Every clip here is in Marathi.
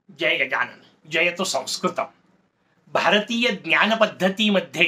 जय गजानन जयतो संस्कृतम. भारतीय ज्ञान पद्धतीमध्ये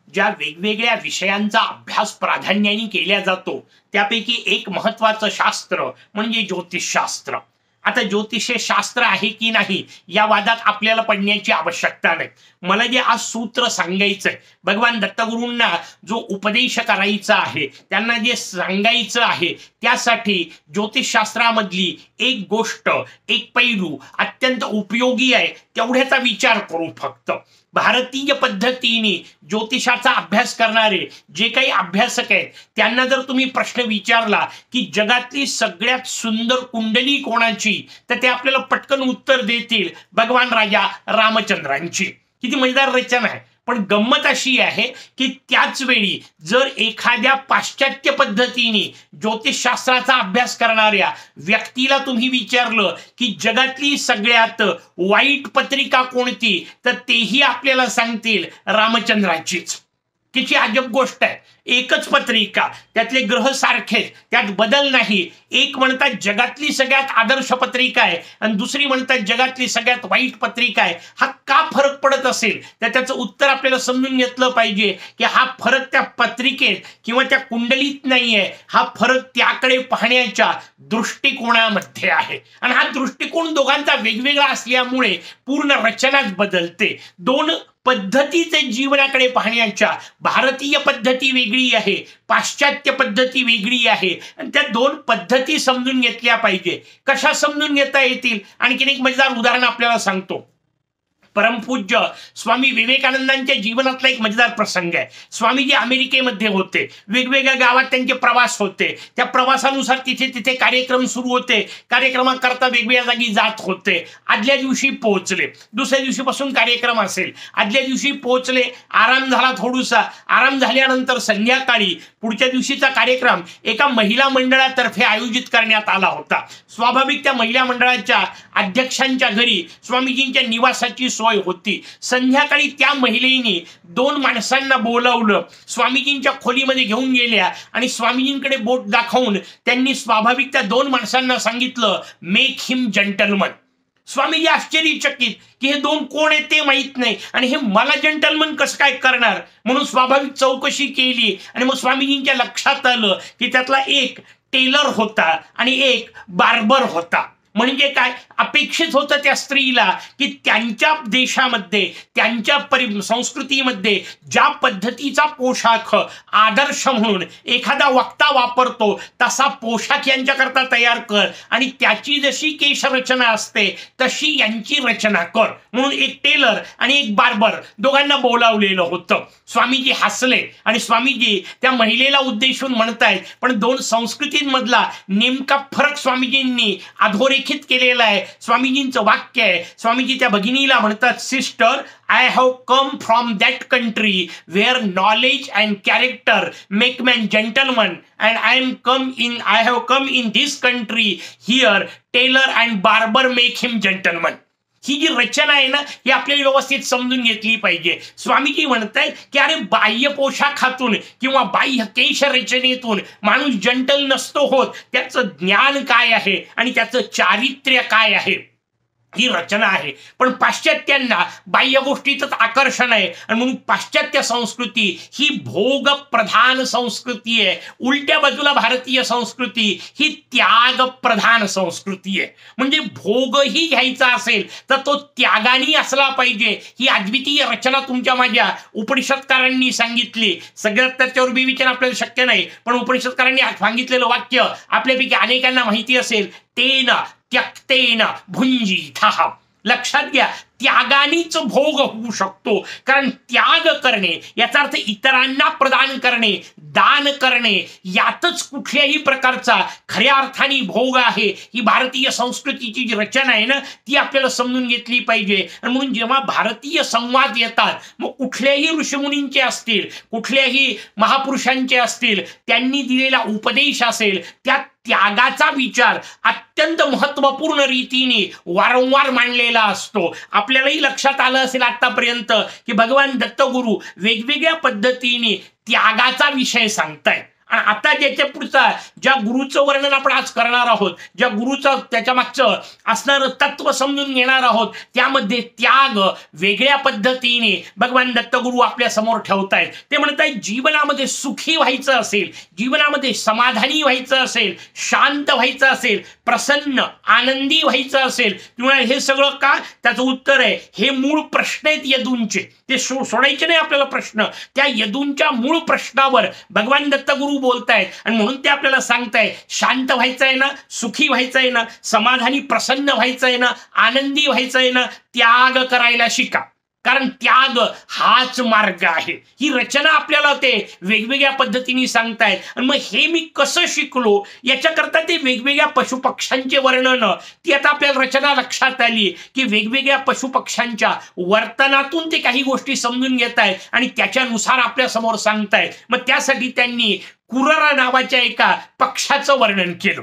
ज्या वेगवेगळ्या विषयांचा अभ्यास प्राधान्याने केला जातो त्यापैकी एक महत्त्वाचं शास्त्र म्हणजे ज्योतिषशास्त्र. आता ज्योतिष शास्त्र आहे की नाही या वादात आपल्याला पडण्याची आवश्यकता नाही. मला जे आज सूत्र सांगायचंय, भगवान दत्तगुरूंना जो उपदेश करायचा आहे, त्यांना जे सांगायचं आहे, त्यासाठी ज्योतिषशास्त्रामधली एक गोष्ट, एक पैलू अत्यंत उपयोगी आहे, तेवढ्याचा विचार करू. फक्त भारतीय पद्धतीने ज्योतिषाचा अभ्यास करणारे जे काही अभ्यासक आहेत त्यांना जर तुम्ही प्रश्न विचारला की जगातली सगळ्यात सुंदर कुंडली कोणाची, तर ते आपल्याला पटकन उत्तर देतील भगवान राजा रामचंद्रांची. किती मजेदार रचना आहे. पण गंमत अशी आहे की त्याच वेळी जर एखाद्या पाश्चात्य पद्धतीने ज्योतिषशास्त्राचा अभ्यास करणाऱ्या व्यक्तीला तुम्ही विचारलं की जगातली सगळ्यात वाईट पत्रिका कोणती, तर तेही आपल्याला सांगतील रामचंद्राचीच. किती अजब गोष्ट आहे. एकच पत्रिका, त्यातले ग्रह सारखेच, त्यात बदल नाही. एक म्हणतात जगातली सगळ्यात आदर्श पत्रिका आहे आणि दुसरी म्हणतात जगातली सगळ्यात वाईट पत्रिका आहे. हा का फरक पडत असेल तर त्याचं उत्तर आपल्याला समजून घेतलं पाहिजे की हा फरक त्या पत्रिकेत किंवा त्या कुंडलीत नाहीये, हा फरक त्याकडे पाहण्याच्या दृष्टिकोनामध्ये आहे. आणि हा दृष्टिकोन दोघांचा वेगवेगळा असल्यामुळे पूर्ण रचनाच बदलते. दोन पद्धतीचे जीवनाकडे पाहण्याच्या, भारतीय पद्धती वेगळी आहे, पाश्चात्य पद्धती वेगळी आहे आणि त्या दोन पद्धती समजून घेतल्या पाहिजे. कशा समजून घेता येतील? आणखीन एक मजेदार उदाहरण आपल्याला सांगतो. परमपूज्य स्वामी विवेकानंदांच्या जीवनातला एक मजेदार प्रसंग आहे. स्वामीजी अमेरिकेमध्ये होते, वेगवेगळ्या गावात त्यांचे प्रवास होते. त्या प्रवासानुसार तिथे तिथे कार्यक्रम सुरू होते. कार्यक्रमाकरता वेगवेगळ्या जागी जात होते. आदल्या दिवशी पोहोचले, दुसऱ्या दिवशीपासून कार्यक्रम असेल. आदल्या दिवशी पोहोचले, आराम झाला थोडासा. आराम झाल्यानंतर संध्याकाळी पुढच्या दिवशीचा कार्यक्रम एका महिला मंडळातर्फे आयोजित करण्यात आला होता. स्वाभाविक त्या महिला मंडळाच्या अध्यक्षांच्या घरी स्वामीजींच्या निवासाची सोय होती. संध्याकाळी त्या महिलेने दोन माणसांना बोलावलं, स्वामीजींच्या खोलीमध्ये घेऊन गेल्या आणि स्वामीजींकडे बोट दाखवून त्यांनी स्वाभाविक त्या दोन माणसांना सांगितलं, मेक हिम जंटलमन. स्वामीजी आश्चर्यचकित की हे दोन कोण आहेत ते माहित नाही आणि हे मला जंटलमन कसं काय करणार, म्हणून स्वाभाविक चौकशी केली आणि मग स्वामीजींच्या लक्षात आलं की त्यातला एक टेलर होता आणि एक बार्बर होता. म्हणजे काय अपेक्षित होतं त्या स्त्रीला की त्यांच्या देशामध्ये, त्यांच्या संस्कृतीमध्ये ज्या पद्धतीचा पोशाख आदर्श म्हणून एखादा वक्ता वापरतो तसा पोशाख यांच्याकरता तयार कर आणि त्याची जशी केशरचना असते तशी यांची रचना कर. म्हणून एक टेलर आणि एक बार्बर दोघांना बोलावलेलं होतं. स्वामीजी हसले आणि स्वामीजी त्या महिलेला उद्देशून म्हणतायत, पण दोन संस्कृतींमधला नेमका फरक स्वामीजींनी अधोरेखित केलेला आहे. स्वामीजींचं वाक्य आहे. स्वामीजी त्या भगिनीला म्हणतात, sister, I have come from that country where knowledge and character make man gentleman, and I have come in this country here tailor and barber make him gentleman. ही जी रचना आहे ना, ही आपल्याला व्यवस्थित समजून घेतली पाहिजे. स्वामीजी म्हणतायत की अरे बाह्य पोशाखातून किंवा बाह्य केश रचनेतून माणूस जंटल नसतो होत, त्याचं ज्ञान काय आहे आणि त्याचं चारित्र्य काय आहे ही रचना आहे. पण पाश्चात्यांना बाह्य गोष्टीतच आकर्षण आहे आणि म्हणून पाश्चात्य संस्कृती ही भोग प्रधान संस्कृती आहे. उलट्या बाजूला भारतीय संस्कृती ही त्याग प्रधान संस्कृती आहे. म्हणजे भोगही घ्यायचा असेल तर तो त्यागानी असला पाहिजे. ही अद्वितीय रचना तुमच्या माझ्या उपनिषदकारांनी सांगितली. सगळ्यात त्याच्यावर विवेचन आपल्याला शक्य नाही, पण उपनिषदकारांनी सांगितलेलं वाक्य आपल्यापैकी अनेकांना माहिती असेल, तेन त्यक्तेन भुंजीतः. लक्षात घ्या, त्यागानीच भोग होऊ शकतो. कारण त्याग करणे याचा अर्थ इतरांना प्रदान करणे, दान करणे, यातच कुठल्याही प्रकारचा खऱ्या अर्थाने भोग आहे. ही भारतीय संस्कृतीची जी रचना आहे ना, ती आपल्याला समजून घेतली पाहिजे. आणि म्हणून जेव्हा भारतीय संवाद येतात, मग कुठल्याही ऋषीमुनींचे असतील, कुठल्याही महापुरुषांचे असतील, त्यांनी दिलेला उपदेश असेल, त्या त्यागाचा विचार अत्यंत महत्वपूर्ण रीतीने वारंवार मांडलेला असतो. आपल्यालाही लक्षात आलं असेल आतापर्यंत की भगवान दत्तगुरु वेगवेगळ्या पद्धतीने त्यागाचा विषय सांगतायत. आणि आता ज्याच्या पुढचा ज्या गुरुचं वर्णन आपण आज करणार आहोत, ज्या गुरुचं त्याच्या मागचं असणारं तत्व समजून घेणार आहोत, त्यामध्ये त्याग वेगळ्या पद्धतीने भगवान दत्तगुरु आपल्या समोर ठेवतायत. ते म्हणतायत जीवनामध्ये सुखी व्हायचं असेल, जीवनामध्ये समाधानी व्हायचं असेल, शांत व्हायचं असेल, प्रसन्न आनंदी व्हायचं असेल, तुम्हाला हे सगळं का? त्याचं उत्तर आहे हे मूळ प्रश्न आहेत यदूंचे. ते सोडायचे नाही आपल्याला प्रश्न. त्या यदूंच्या मूळ प्रश्नावर भगवान दत्तगुरु बोलतायत आणि म्हणून ते आपल्याला सांगताय शांत व्हायचं आहे ना, सुखी व्हायचं आहे ना, समाधानी प्रसन्न व्हायचं आहे ना, आनंदी व्हायचं आहे ना, त्याग करायला शिका. कारण त्याग हाच मार्ग आहे. ही रचना आपल्याला ते वेगवेगळ्या पद्धतीने सांगतायत. आणि मग हे मी कसं शिकलो याच्याकरता ते वेगवेगळ्या पशुपक्ष्यांचे वर्णन, ती आता आपल्याला रचना लक्षात आली की वेगवेगळ्या पशुपक्ष्यांच्या वर्तनातून ते काही गोष्टी समजून घेत आहेत आणि त्याच्यानुसार आपल्या समोर सांगतायत. मग त्यासाठी त्यांनी कुरर नावाच्या एका पक्षाचं वर्णन केलं.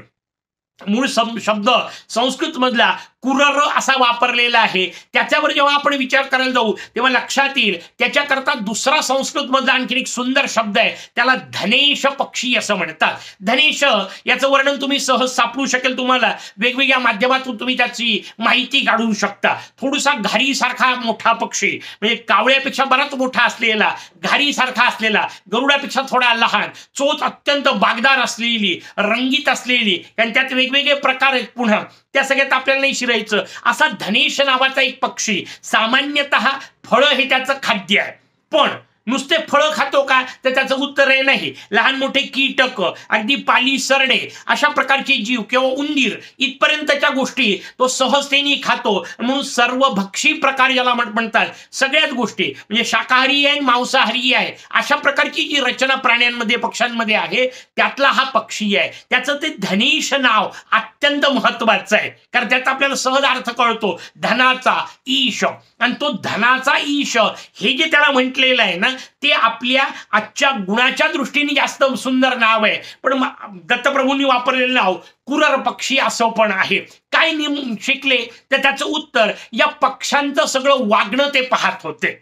मूळ शब्द संस्कृत मधला कुरर असा वापरलेला आहे. त्याच्यावर जेव्हा आपण विचार करायला जाऊ तेव्हा लक्षात येईल त्याच्याकरता दुसरा संस्कृत मधला आणखी एक सुंदर शब्द आहे, त्याला धनेश पक्षी असं म्हणतात. धनेश याचं वर्णन तुम्ही सहज सापडू शकेल. तुम्हाला वेगवेगळ्या माध्यमातून तुम्ही त्याची माहिती काढू शकता. थोडासा घारीसारखा मोठा पक्षी, म्हणजे कावळ्यापेक्षा बराच मोठा असलेला, घारीसारखा असलेला, गरुडापेक्षा थोडा लहान, चोच अत्यंत बागदार असलेली, रंगीत असलेली, कारण त्यात वेगवेगळे प्रकार आहेत. पुन्हा त्या सगळ्यात आपल्याला नाही शिरायचं. असा धनेश नावाचा एक पक्षी, सामान्यतः फळं हे त्याचं खाद्य आहे. पण नुसते फळं खातो का? तर त्याचं उत्तर आहे नाही. लहान मोठे कीटक, अगदी पाली सरडे, अशा प्रकारचे जीव किंवा उंदीर इथपर्यंतच्या गोष्टी तो सहजतेने खातो. म्हणून सर्व भक्षी प्रकार ज्याला म्हणतात, सगळ्याच गोष्टी म्हणजे शाकाहारी आहे, मांसाहारी आहे, अशा प्रकारची जी रचना प्राण्यांमध्ये पक्ष्यांमध्ये आहे त्यातला हा पक्षी आहे. त्याचं ते धनेश नाव अत्यंत महत्वाचं आहे, कारण त्यात आपल्याला सहज अर्थ कळतो धनाचा ईश. आणि तो धनाचा ईश हे जे त्याला म्हटलेलं आहे ना, ते आपल्या आजच्या गुणाच्या दृष्टीने जास्त सुंदर नाव आहे. पण दत्तप्रभूंनी वापरलेलं नाव कुरर पक्षी असं पण आहे. काय शिकले तर त्याचं उत्तर, या पक्ष्यांचं सगळं वागणं ते पाहत होते.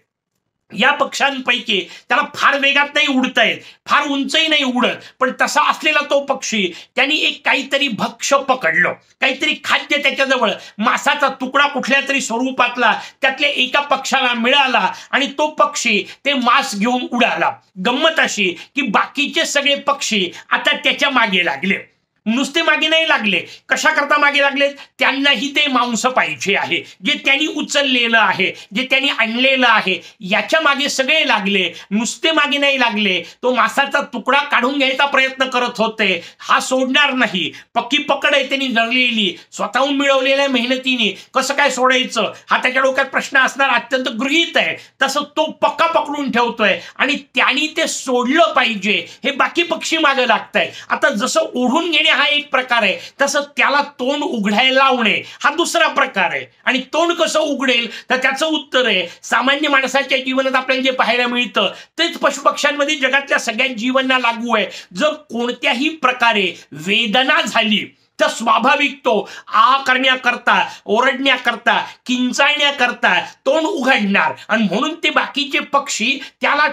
या पक्ष्यांपैकी त्याला फार वेगात नाही उडता येत, फार उंचही नाही उडत, पण तसा असलेला तो पक्षी त्यांनी एक काहीतरी भक्ष्य पकडलं, काहीतरी खाद्य त्याच्याजवळ, मांसाचा तुकडा कुठल्या तरी स्वरूपातला त्यातल्या एका पक्षाला मिळाला आणि तो पक्षी ते मांस घेऊन उडाला. गंमत अशी की बाकीचे सगळे पक्षी आता त्याच्या मागे लागले. नुसते मागे नाही लागले. कशा करता मागे लागले? त्यांनाही ते मांस पाहिजे आहे, जे त्यांनी उचललेलं आहे, जे त्यांनी आणलेलं आहे, याच्या मागे सगळे लागले. नुसते मागे नाही लागले, तो मांसाचा तुकडा काढून घ्यायचा प्रयत्न करत होते. हा सोडणार नाही. पक्की पकड आहे त्यांनी धरलेली, स्वतःहून मिळवलेल्या मेहनतीने. कसं काय सोडायचं हा त्याच्या डोक्यात प्रश्न असणार, अत्यंत गृहीत आहे. तसं तो पक्का पकडून ठेवतोय आणि त्यांनी ते सोडलं पाहिजे हे बाकी पक्षी मागे लागताय. आता जसं ओढून घेणे हा एक प्रकार आहे, तसं त्याला तोंड उघडायला लावणे हा दुसरा प्रकार आहे. आणि तोंड कसं उघडेल तर त्याचं उत्तर आहे, सामान्य माणसाच्या जीवनात आपल्याला जे पाहायला मिळतं तेच पशुपक्ष्यांमध्ये जगातल्या सगळ्या जीवांना लागू आहे. जर कोणत्याही प्रकारे वेदना झाली तर स्वाभाविक तो आ करण्याकरता, ओरडण्याकरता, किंचाळण्याकरता तोंड उघडणार. आणि म्हणून ते बाकीचे पक्षी त्याला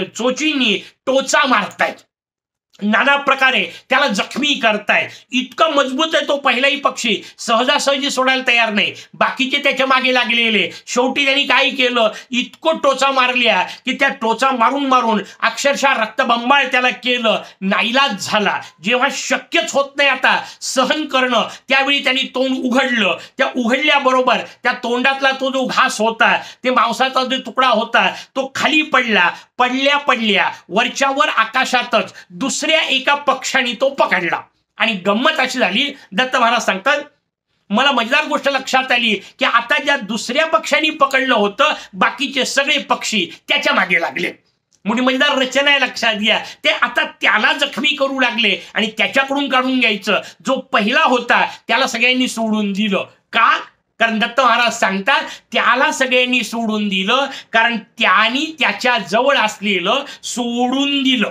चोचीनी टोचा मारतायत, नाना प्रकारे त्याला जखमी करतायत. इतका मजबूत आहे तो पहिलाही पक्षी, सहजासहजी सोडायला तयार नाही. बाकीचे त्याच्या मागे लागलेले. शेवटी त्यांनी काय केलं, इतकं टोचा मारल्या की त्या टोचा मारून मारून अक्षरशः रक्तबंबाळ त्याला केलं. नाईलाज झाला. जेव्हा शक्यच होत नाही आता सहन करणं, त्यावेळी त्यांनी तोंड उघडलं. त्या उघडल्याबरोबर त्या तोंडातला तो जो घास होता, ते मांसाचा जो तुकडा होता, तो खाली पडला. पडल्या वरच्यावर आकाशातच दुसऱ्या एका पक्षाने तो पकडला. आणि गंमत अशी झाली, दत्त महाराज सांगतात, मला मजेदार गोष्ट लक्षात आली की आता ज्या दुसऱ्या पक्षाने पकडलं होतं, बाकीचे सगळे पक्षी त्याच्या मागे लागले. मोठी मजेदार रचना आहे, लक्षात घ्या. ते आता त्याला जखमी करू लागले आणि त्याच्याकडून काढून घ्यायचं. जो पहिला होता त्याला सगळ्यांनी सोडून दिलं. का? कारण दत्त महाराज सांगतात त्याला सगळ्यांनी सोडून दिलं कारण त्यांनी त्याच्या जवळ असलेलं सोडून दिलं.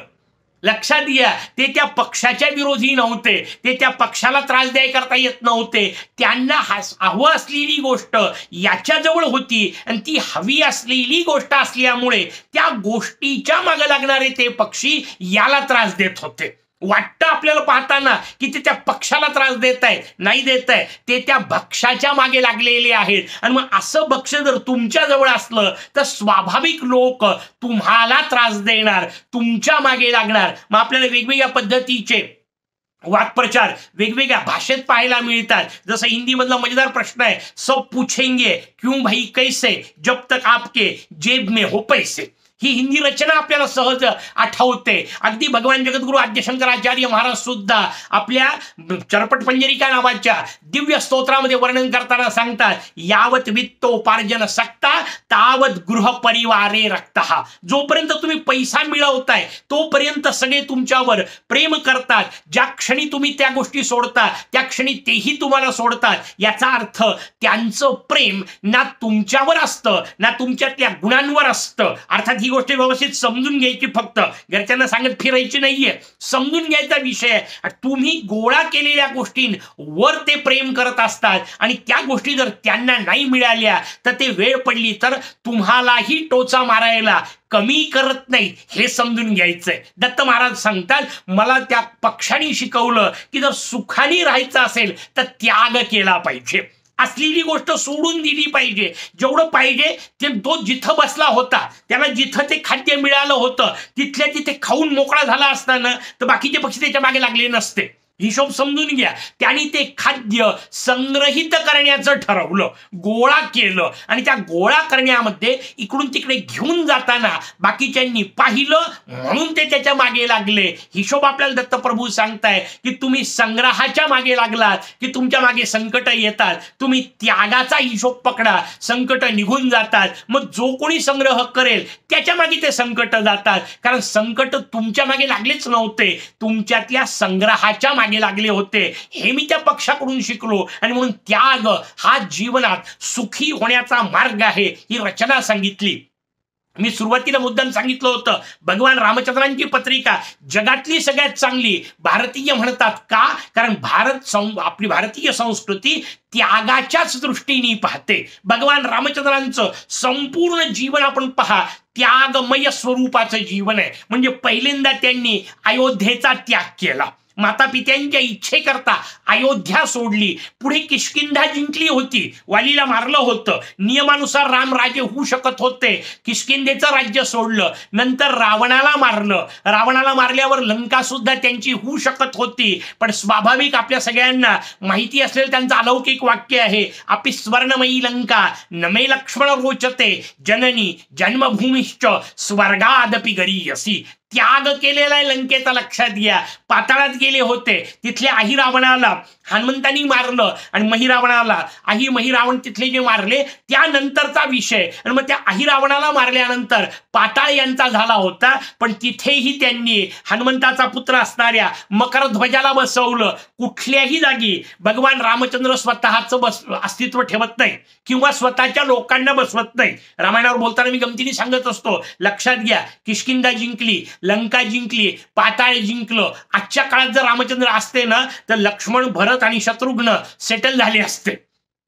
लक्षात घ्या, ते त्या पक्षाच्या विरोधी नव्हते, ते त्या पक्षाला त्रास करता येत नव्हते. त्यांना हवं असलेली गोष्ट याच्याजवळ होती आणि ती हवी असलेली गोष्ट असल्यामुळे त्या गोष्टीच्या मागे लागणारे ते पक्षी याला त्रास देत होते. वाटतं आपल्याला पाहताना की ते त्या पक्षाला त्रास देत आहेत, नाही देत आहे, ते त्या भक्षाच्या मागे लागलेले आहेत. आणि मग असं भक्ष जर तुमच्या जवळ असलं तर स्वाभाविक लोक तुम्हाला त्रास देणार, तुमच्या मागे लागणार. मग आपल्याला वेगवेगळ्या पद्धतीचे वाक्प्रचार वेगवेगळ्या भाषेत पाहायला मिळतात. जसं हिंदी मधला मजेदार प्रश्न आहे, सब पूछेंगे क्यों भाई कैसे जब तक आपके जेब में हो पैसे. ही हिंदी रचना आपल्याला सहज आठवते. अगदी भगवान जगद्गुरु आद्य शंकराचार्य महाराज सुद्धा आपल्या चरपट पंजरिका नावाच्या दिव्य स्तोत्रामध्ये वर्णन करताना सांगतात, यावत वित्तोपार्जन सक्ता तावत गृह परिवारे रक्तः. जोपर्यंत तुम्ही पैसा मिळवताय तोपर्यंत सगळे तुमच्यावर प्रेम करतात. ज्या क्षणी तुम्ही त्या गोष्टी सोडता त्या क्षणी तेही तुम्हाला सोडतात. याचा अर्थ त्यांचं प्रेम ना तुमच्यावर असतं ना तुमच्यातल्या गुणांवर असतं. अर्थात ही गोष्ट व्यवस्थित समजून घ्यायची, फक्त घरच्यांना सांगत फिरायची नाहीये, समजून घ्यायचा विषय आहे. तुम्ही गोळा केलेल्या गोष्टींवर ते प्रेम करत असतात आणि त्या गोष्टी जर त्यांना नाही मिळाल्या तर ते वेळ पडली तर तुम्हालाही टोचा मारायला कमी करत नाही, हे समजून घ्यायचंय. दत्त महाराज सांगतात, मला त्या पक्षाने शिकवलं की जर सुखाने राहायचं असेल तर त्याग केला पाहिजे, असलेली गोष्ट सोडून दिली पाहिजे. जेवढं पाहिजे ते तो जिथं बसला होता त्याला जिथं ते खाद्य मिळालं होतं तिथल्या तिथे खाऊन मोकळा झाला असताना तर बाकीचे पक्षी त्याच्या मागे लागले नसते. हिशोब समजून घ्या. त्यांनी ते खाद्य संग्रहित करण्याचं ठरवलं, गोळा केलं आणि त्या गोळा करण्यामध्ये इकडून तिकडे घेऊन जाताना बाकीच्यांनी पाहिलं म्हणून ते त्याच्या मागे लागले. हिशोब आपल्याला दत्तप्रभू सांगताय की तुम्ही संग्रहाच्या मागे लागलात की तुमच्या मागे संकट येतात. तुम्ही त्यागाचा हिशोब पकडा, संकट निघून जातात. मग जो कोणी संग्रह करेल त्याच्या मागे ते संकट जातात, कारण संकट तुमच्या मागे लागलेच नव्हते, तुमच्यातल्या संग्रहाच्या मागे लागले होते. हे मी त्या पक्षाकडून शिकलो आणि म्हणून त्याग हा जीवनात सुखी होण्याचा मार्ग आहे, ही रचना सांगितली. मी सुरुवातीला मुद्दाम सांगितलं होतं, भगवान रामचंद्रांची पत्रिका जगातली सगळ्यात चांगली भारतीय म्हणतात का, कारण आपली भारतीय संस्कृती त्यागाच्याच दृष्टीने पाहते. भगवान रामचंद्रांचं संपूर्ण जीवन आपण पहा, त्यागमय स्वरूपाचं जीवन आहे. म्हणजे पहिल्यांदा त्यांनी अयोध्येचा त्याग केला, माता पित्यांच्या इच्छेकरता अयोध्या सोडली, पुढे किष्किंधा जिंकली होती, वालीला मारलं होतं, नियमानुसार राम राजे होऊ शकत होते, किष्किंधेचं राज्य सोडलं, नंतर रावणाला मारलं, रावणाला मारल्यावर लंका सुद्धा त्यांची होऊ शकत होती. पण स्वाभाविक आपल्या सगळ्यांना माहिती असलेलं त्यांचं अलौकिक वाक्य आहे, अपि स्वर्णमयी लंका नमे लक्ष्मण रोचते जननी जन्मभूमिश्च स्वर्गादपि गरीयसी. त्याग केलेला आहे लंकेचा, लक्षात घ्या. पाताळात गेले होते, तिथल्या अहिरावणाला हनुमंतांनी मारलं आणि महिरावणाला महिरावण तिथले जे मारले त्यानंतरचा विषय. आणि मग त्या अहिरावणाला मारल्यानंतर पाताळ यांचा झाला होता, पण तिथेही त्यांनी हनुमंताचा पुत्र असणाऱ्या मकरध्वजाला बसवलं. कुठल्याही जागी भगवान रामचंद्र स्वतःचं अस्तित्व ठेवत नाही किंवा स्वतःच्या लोकांना बसवत नाही. रामायणावर बोलताना मी गमतीने सांगत असतो, लक्षात घ्या, किष्किंधा जिंकली, लंका जिंकली, पाताळ जिंकलं. आजच्या काळात जर रामचंद्र असते ना तर लक्ष्मण, भरत आणि शत्रुघ्न सेटल झाले असते.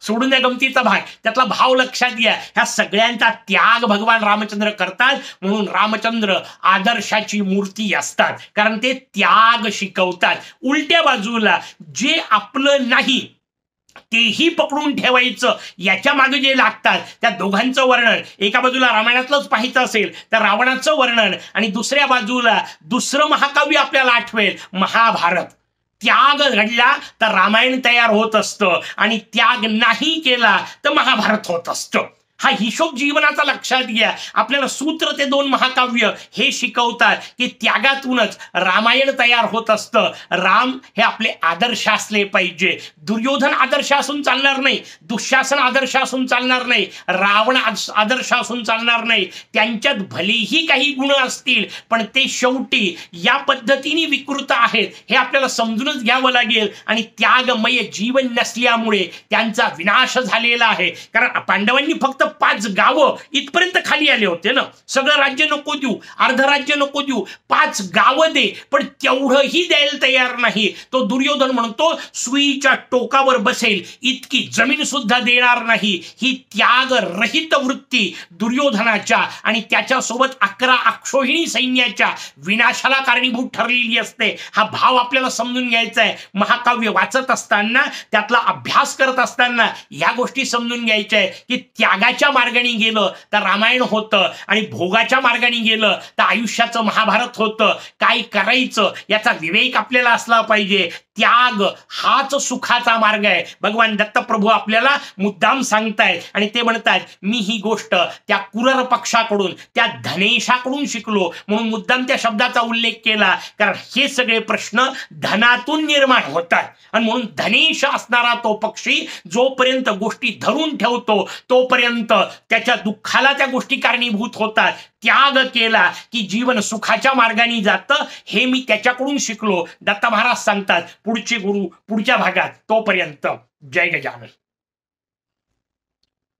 सोडून द्या गमतीचा भाग, त्यातला भाव लक्षात घ्या. ह्या सगळ्यांचा त्याग भगवान रामचंद्र करतात, म्हणून रामचंद्र आदर्शाची मूर्ती असतात, कारण ते त्याग शिकवतात. उलट्या बाजूला जे आपलं नाही तेही पकडून ठेवायचं, याच्या मागे जे लागतात त्या दोघांचं वर्णन, एका बाजूला रामायणातलंच पाहायचं असेल तर रावणाचं वर्णन आणि दुसऱ्या बाजूला दुसरं महाकाव्य आपल्याला आठवेल, महाभारत. त्याग घडला तर रामायण तयार होत असतं आणि त्याग नाही केला तर महाभारत होत असतं. हा हिशोब जीवनाचा लक्षात घ्या. आपल्याला सूत्र ते 2 महाकाव्य हे शिकवतात की त्यागातूनच रामायण तयार होत असतं. राम हे आपले आदर्श असले पाहिजे. दुर्योधन आदर्श असून चालणार नाही, दुःशासन आदर्श असून चालणार नाही, रावण आदर्श असून चालणार नाही. त्यांच्यात भलेही काही गुण असतील पण ते शेवटी या पद्धतीने विकृत आहेत हे आपल्याला समजूनच घ्यावं लागेल. आणि त्यागमय जीवन नसल्यामुळे त्यांचा विनाश झालेला आहे. कारण पांडवांनी फक्त 5 गावं इथपर्यंत खाली आले होते ना. सगळं राज्य नको देऊ, अर्ध राज्य नको देऊ, 5 गावं दे, पण तेवढंही द्यायला तयार नाही. तो दुर्योधन म्हणतो सुईच्या टोकावर बसेल इतकी जमीन सुद्धा देणार नाही. ही त्यागरहित वृत्ती दुर्योधनाच्या आणि त्याच्यासोबत 11 अक्षोहिणी सैन्याच्या विनाशाला कारणीभूत ठरलेली असते. हा भाव आपल्याला समजून घ्यायचा आहे. महाकाव्य वाचत असताना, त्यातला अभ्यास करत असताना या गोष्टी समजून घ्यायच्या आहे की त्यागाच्या मार्गाने गेलं तर रामायण होतं आणि भोगाच्या मार्गाने गेलं तर आयुष्याचं महाभारत होतं. काय करायचं याचा विवेक आपल्याला असला पाहिजे. त्याग हाच सुखाचा मार्ग आहे. भगवान दत्तप्रभू आपल्याला मुद्दाम सांगतायत आणि ते म्हणतात मी ही गोष्ट त्या कुरर पक्षाकडून, त्या धनेशाकडून शिकलो, म्हणून मुद्दाम त्या शब्दाचा उल्लेख केला. कारण हे सगळे प्रश्न धनातून निर्माण होतात आणि म्हणून धनेश असणारा तो पक्षी जोपर्यंत गोष्टी धरून ठेवतो तोपर्यंत त्याच्या दुःखाला त्या गोष्टी कारणीभूत होतात. त्याग केला की जीवन सुखाच्या मार्गाने जातं. हे मी त्याच्याकडून शिकलो. दत्त महाराज सांगतात पुढचे गुरु पुढच्या भागात. तोपर्यंत जय गजानन.